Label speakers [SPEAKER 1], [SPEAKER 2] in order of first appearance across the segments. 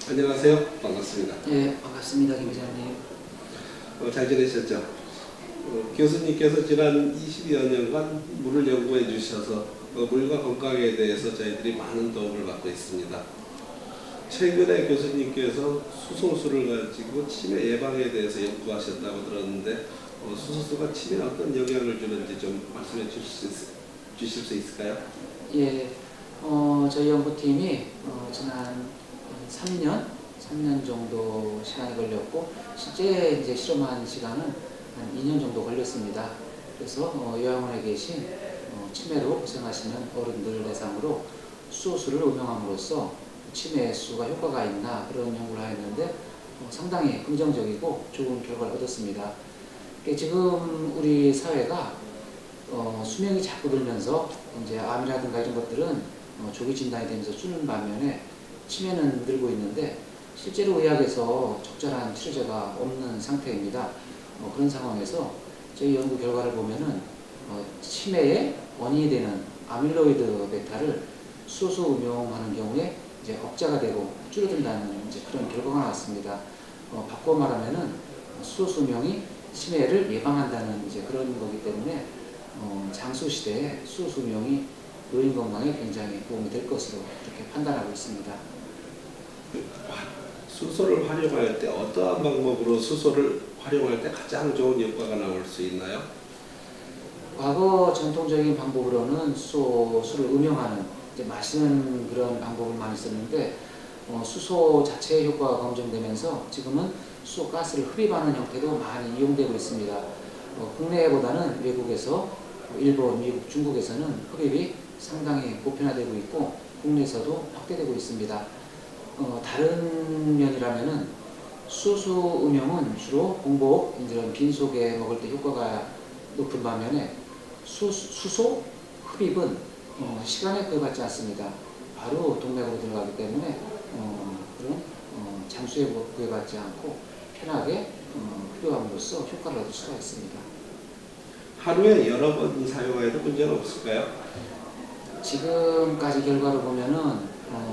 [SPEAKER 1] 안녕하세요. 반갑습니다.
[SPEAKER 2] 예, 반갑습니다, 김 회장님.
[SPEAKER 1] 잘 지내셨죠? 교수님께서 지난 20여 년간 물을 연구해 주셔서 물과 건강에 대해서 저희들이 많은 도움을 받고 있습니다. 최근에 교수님께서 수소수를 가지고 치매 예방에 대해서 연구하셨다고 들었는데 수소수가 치매에 어떤 영향을 주는지 좀 말씀해 주실 수 있을까요?
[SPEAKER 2] 예, 저희 연구팀이 지난 3년 정도 시간이 걸렸고, 실제 이제 실험한 시간은 한 2년 정도 걸렸습니다. 그래서 요양원에 계신 치매로 고생하시는 어른들 대상으로 수소수를 음용함으로써 치매 수가 효과가 있나 그런 연구를 하였는데 상당히 긍정적이고 좋은 결과를 얻었습니다. 지금 우리 사회가 수명이 자꾸 들면서 이제 암이라든가 이런 것들은 조기 진단이 되면서 줄는 반면에 치매는 늘고 있는데 실제로 의학에서 적절한 치료제가 없는 상태입니다. 그런 상황에서 저희 연구 결과를 보면은 치매의 원인이 되는 아밀로이드 베타를 수소수 음용하는 경우에 이제 억제가 되고 줄어든다는 이제 그런 결과가 나왔습니다. 바꿔 말하면은 수소수 음용이 치매를 예방한다는 이제 그런 거기 때문에 장수 시대에 수소수 음용이 노인 건강에 굉장히 도움이 될 것으로 그렇게 판단하고 있습니다.
[SPEAKER 1] 수소를 활용할 때 어떠한 방법으로 수소를 활용할 때 가장 좋은 효과가 나올 수 있나요?
[SPEAKER 2] 과거 전통적인 방법으로는 수소를 음용하는 이제 마시는 그런 방법을 많이 썼는데 수소 자체의 효과가 검증되면서 지금은 수소 가스를 흡입하는 형태도 많이 이용되고 있습니다. 국내보다는 외국에서 일본, 미국, 중국에서는 흡입이 상당히 보편화되고 있고 국내에서도 확대되고 있습니다. 다른 면이라면은 수소 음용은 주로 공복, 이런 빈속에 먹을 때 효과가 높은 반면에 수소 흡입은 시간에 구애받지 않습니다. 바로 동맥으로 들어가기 때문에 그런 장수에 구애받지 않고 편하게 흡입함으로써 효과를 얻을 수가 있습니다.
[SPEAKER 1] 하루에 여러 번 사용해도 문제는 없을까요?
[SPEAKER 2] 지금까지 결과를 보면은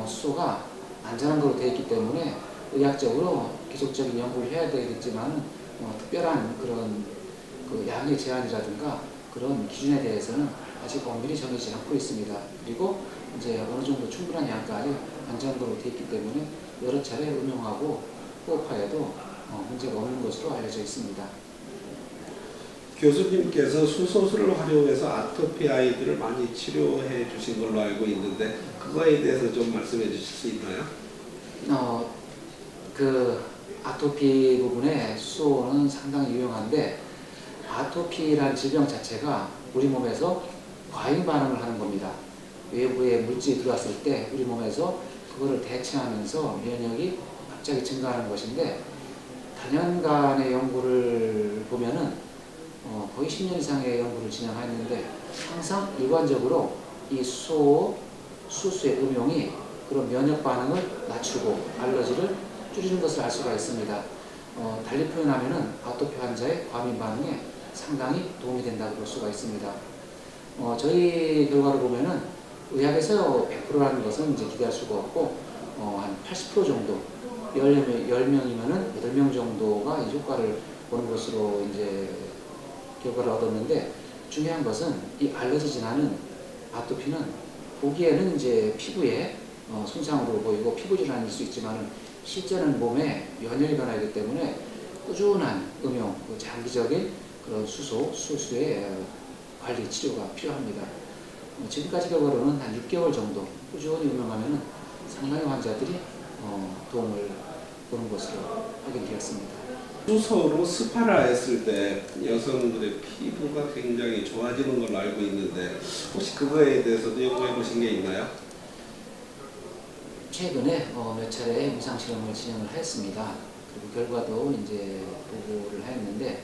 [SPEAKER 2] 수소가 안전한 걸로 되어 있기 때문에 의학적으로 계속적인 연구를 해야 되겠지만 특별한 그런 그 양의 제한이라든가 그런 기준에 대해서는 아직 엄밀히 정해지지 않고 있습니다. 그리고 이제 어느 정도 충분한 양까지 안전한 걸로 되어 있기 때문에 여러 차례 응용하고 호흡하여도 문제가 없는 것으로 알려져 있습니다.
[SPEAKER 1] 교수님께서 수소수를 활용해서 아토피 아이들을 많이 치료해 주신 걸로 알고 있는데 그거에 대해서 좀 말씀해 주실 수 있나요?
[SPEAKER 2] 그 아토피 부분에 수소는 상당히 유용한데 아토피란 질병 자체가 우리 몸에서 과잉 반응을 하는 겁니다. 외부의 물질이 들어왔을 때 우리 몸에서 그거를 대체하면서 면역이 갑자기 증가하는 것인데 단연간의 연구를 보면은 거의 10년 이상의 연구를 진행했는데 항상 일관적으로 이 수소의 음용이 그런 면역 반응을 낮추고 알러지를 줄이는 것을 알 수가 있습니다. 달리 표현하면은 아토피 환자의 과민 반응에 상당히 도움이 된다고 볼 수가 있습니다. 저희 결과를 보면은 의학에서 100%라는 것은 이제 기대할 수가 없고 한 80% 정도 10명이면은 8명 정도가 이 효과를 보는 것으로 이제 결과를 얻었는데 중요한 것은 이 알러지 진화는 아토피는 보기에는 이제 피부에 손상으로 보이고 피부 질환일 수 있지만 실제는 몸에 면역이 변화이기 때문에 꾸준한 음용, 장기적인 그런 수소의 관리 치료가 필요합니다. 지금까지 결과로는 한 6개월 정도 꾸준히 음용하면 상당히 환자들이 도움을 보는 것으로 확인되었습니다.
[SPEAKER 1] 수소로 스파를 했을 때 여성들의 피부가 굉장히 좋아지는 걸로 알고 있는데 혹시 그거에 대해서도 연구해 보신 게 있나요?
[SPEAKER 2] 최근에 몇 차례 임상 실험을 진행을 했습니다. 그리고 결과도 이제 보고를 했는데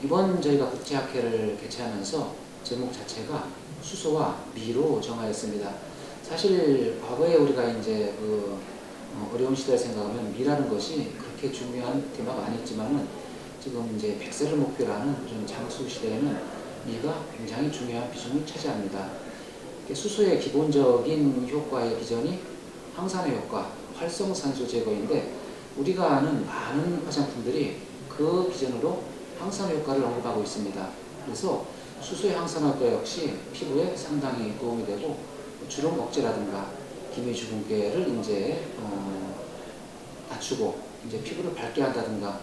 [SPEAKER 2] 이번 저희가 국제학회를 개최하면서 제목 자체가 수소와 미로 정하였습니다. 사실 과거에 우리가 이제 어려운 시대를 생각하면 미라는 것이 그렇게 중요한 테마가 아니었지만은 지금 이제 100세를 목표로 하는 그런 장수 시대에는 미가 굉장히 중요한 비중을 차지합니다. 수소의 기본적인 효과의 기전이 항산화 효과, 활성산소 제거인데 우리가 아는 많은 화장품들이 그 기전으로 항산화 효과를 언급하고 있습니다. 그래서 수소의 항산화 효과 역시 피부에 상당히 도움이 되고 주름 억제라든가 기미 주근깨를 이제 낮추고 이제 피부를 밝게 한다든가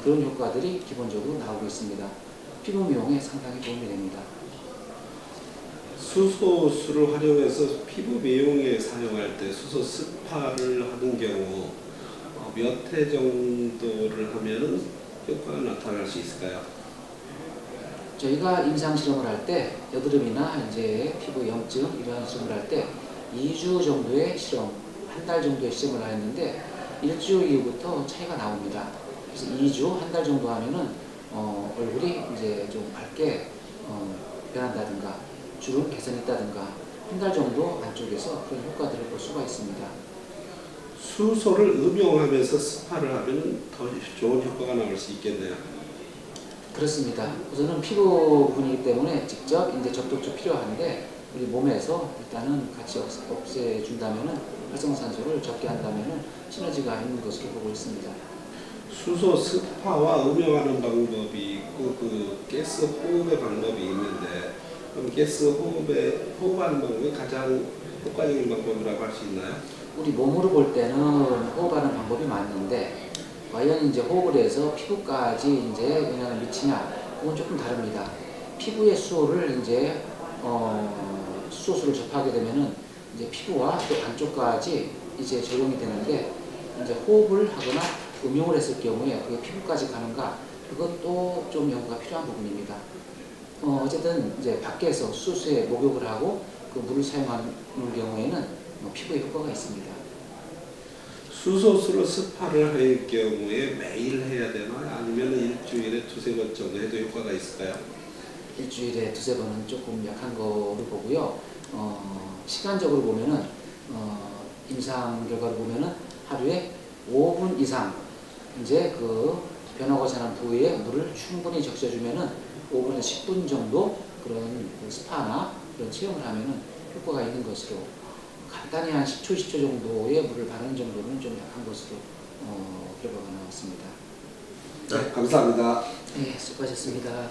[SPEAKER 2] 그런 효과들이 기본적으로 나오고 있습니다. 피부 미용에 상당히 도움이 됩니다.
[SPEAKER 1] 수소수를 활용해서 피부 미용에 사용할 때 수소 스파를 하는 경우 몇 회 정도를 하면은 효과가 나타날 수 있을까요?
[SPEAKER 2] 저희가 임상 실험을 할 때 여드름이나 이제 피부 염증 이런 실험을 할 때 2주 정도의 실험, 한 달 정도의 실험을 하였는데 일주 이후부터 차이가 나옵니다. 그래서 2주, 한 달 정도 하면은 얼굴이 이제 좀 밝게 변한다든가 주름 개선이 있다든가 한 달 정도 안쪽에서 그런 효과들을 볼 수가 있습니다.
[SPEAKER 1] 수소를 음용하면서 스파를 하면 더 좋은 효과가 나올 수 있겠네요.
[SPEAKER 2] 그렇습니다. 우선은 피부 부분이기 때문에 직접 이제 접촉도 필요한데 우리 몸에서 일단은 같이 없애준다면은 활성산소를 적게 한다면은 시너지가 있는 것으로 보고 있습니다.
[SPEAKER 1] 수소 스파와 음용하는 방법이 있고 그 가스 호흡의 방법이 있는데 그럼 가스 호흡하는 방법이 가장 효과적인 방법이라고 할 수 있나요?
[SPEAKER 2] 우리 몸으로 볼 때는 호흡하는 방법이 맞는데 과연 이제 호흡을 해서 피부까지 이제 영향을 미치냐 그건 조금 다릅니다. 피부의 수소를 이제 수소수를 접하게 되면은 이제 피부와 또 안쪽까지 이제 적용이 되는데 이제 호흡을 하거나 음용을 했을 경우에 그게 피부까지 가는가 그것도 좀 연구가 필요한 부분입니다. 어쨌든 이제 밖에서 수소에 목욕을 하고 그 물을 사용하는 경우에는 피부에 효과가 있습니다.
[SPEAKER 1] 수소수로 스파를 할 경우에 매일 해야 되나요? 아니면 일주일에 두세 번 정도 해도 효과가 있을까요?
[SPEAKER 2] 일주일에 두세 번은 조금 약한 거로 보고요. 시간적으로 보면은 임상 결과를 보면은 하루에 5분 이상 이제 그 변하고자 하는 부위에 물을 충분히 적셔주면은 5분에서 10분 정도 그런 그 스파나 그런 체험을 하면은 효과가 있는 것으로 간단히 한 10초, 20초 정도의 물을 바르는 정도는 좀 약한 것으로 결과가 나왔습니다.
[SPEAKER 1] 네, 감사합니다.
[SPEAKER 2] 네, 수고하셨습니다.